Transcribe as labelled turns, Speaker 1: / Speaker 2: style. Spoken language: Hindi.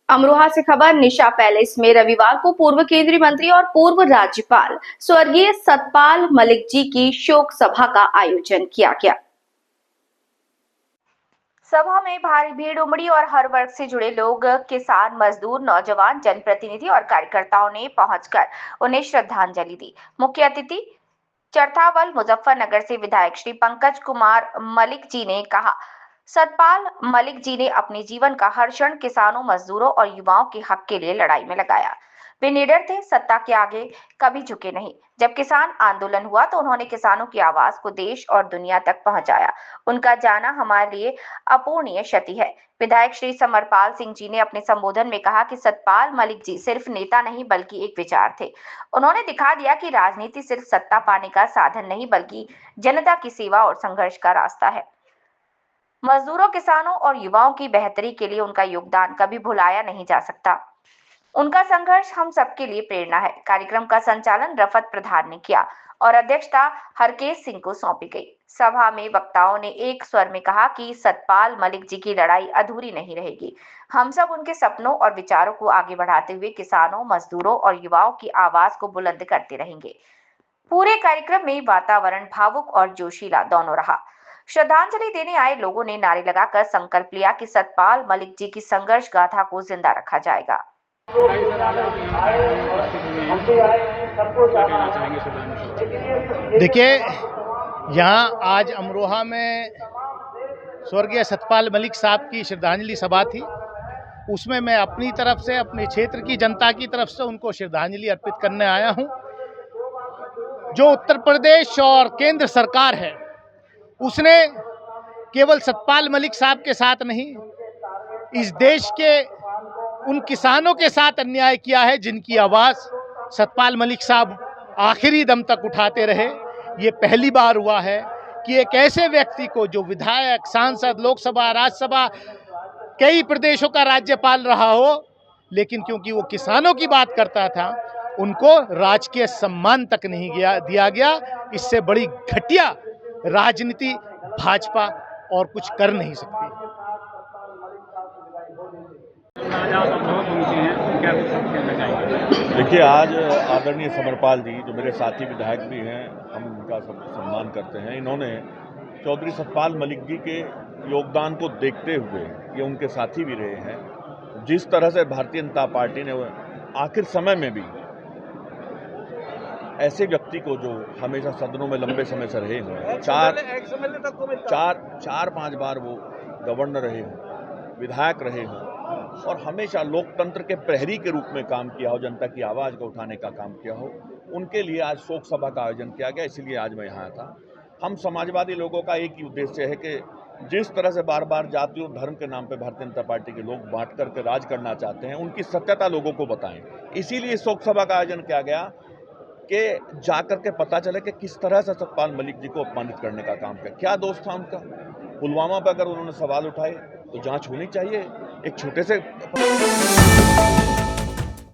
Speaker 1: अमरोहा से खबर। निशा पैलेस में रविवार को पूर्व केंद्रीय मंत्री और पूर्व राज्यपाल स्वर्गीय सतपाल मलिक जी की शोक सभा का आयोजन किया गया। सभा में भारी भीड़ उमड़ी और हर वर्ग से जुड़े लोग, किसान, मजदूर, नौजवान, जनप्रतिनिधि और कार्यकर्ताओं ने पहुंचकर उन्हें श्रद्धांजलि दी। मुख्य अतिथि चरथावल मुजफ्फरनगर से विधायक श्री पंकज कुमार मलिक जी ने कहा, सतपाल मलिक जी ने अपने जीवन का हर क्षण किसानों, मजदूरों और युवाओं के हक के लिए लड़ाई में लगाया। वे निडर थे, सत्ता के आगे कभी झुके नहीं। जब किसान आंदोलन हुआ तो उन्होंने किसानों की आवाज को देश और दुनिया तक पहुंचाया। उनका जाना हमारे लिए अपूरणीय क्षति है। विधायक श्री समरपाल सिंह जी ने अपने संबोधन में कहा कि सतपाल मलिक जी सिर्फ नेता नहीं बल्कि एक विचार थे। उन्होंने दिखा दिया कि राजनीति सिर्फ सत्ता पाने का साधन नहीं बल्कि जनता की सेवा और संघर्ष का रास्ता है। मजदूरों, किसानों और युवाओं की बेहतरी के लिए उनका योगदान कभी भुलाया नहीं जा सकता। उनका संघर्ष हम सबके लिए प्रेरणा है। कार्यक्रम का संचालन रफत प्रधान ने किया और अध्यक्षता हरकेश सिंह को सौंपी गई। सभा में वक्ताओं ने एक स्वर में कहा कि सतपाल मलिक जी की लड़ाई अधूरी नहीं रहेगी। हम सब उनके सपनों और विचारों को आगे बढ़ाते हुए किसानों, मजदूरों और युवाओं की आवाज को बुलंद करते रहेंगे। पूरे कार्यक्रम में वातावरण भावुक और जोशीला दोनों रहा। श्रद्धांजलि देने आए लोगों ने नारे लगाकर संकल्प लिया कि सतपाल मलिक जी की संघर्ष गाथा को जिंदा रखा जाएगा।
Speaker 2: देखिए, यहाँ आज अमरोहा में स्वर्गीय सतपाल मलिक साहब की श्रद्धांजलि सभा थी। उसमें मैं अपनी तरफ से, अपने क्षेत्र की जनता की तरफ से उनको श्रद्धांजलि अर्पित करने आया हूँ। जो उत्तर प्रदेश और केंद्र सरकार है, उसने केवल सतपाल मलिक साहब के साथ नहीं, इस देश के उन किसानों के साथ अन्याय किया है जिनकी आवाज़ सतपाल मलिक साहब आखिरी दम तक उठाते रहे। ये पहली बार हुआ है कि एक ऐसे व्यक्ति को जो विधायक, सांसद, लोकसभा, राज्यसभा, कई प्रदेशों का राज्यपाल रहा हो, लेकिन क्योंकि वो किसानों की बात करता था, उनको राजकीय सम्मान तक नहीं दिया गया। इससे बड़ी घटिया राजनीति भाजपा और कुछ कर नहीं सकती।
Speaker 3: देखिए, आज आदरणीय समरपाल जी, जो मेरे साथी विधायक भी हैं, हम उनका सब सम्मान करते हैं। इन्होंने चौधरी सतपाल मलिक जी के योगदान को देखते हुए, ये उनके साथी भी रहे हैं, जिस तरह से भारतीय जनता पार्टी ने आखिर समय में भी ऐसे व्यक्ति को जो हमेशा सदनों में लंबे समय से रहे हों, चार पांच बार वो गवर्नर रहे हों, विधायक रहे हों और हमेशा लोकतंत्र के प्रहरी के रूप में काम किया हो, जनता की आवाज़ को उठाने का काम किया हो, उनके लिए आज शोक सभा का आयोजन किया गया। इसलिए आज मैं यहाँ था। हम समाजवादी लोगों का एक ही उद्देश्य है कि जिस तरह से बार बार जाति और धर्म के नाम पे भारतीय जनता पार्टी के लोग बांट करके राज करना चाहते हैं, उनकी सत्यता लोगों को बताएं। इसीलिए शोक सभा का आयोजन किया गया कि जाकर के पता चले कि किस तरह से सतपाल मलिक जी को अपमानित करने का काम किया। क्या दोष था उनका? पुलवामा पर अगर उन्होंने सवाल उठाए तो जांच होनी चाहिए। एक छोटे से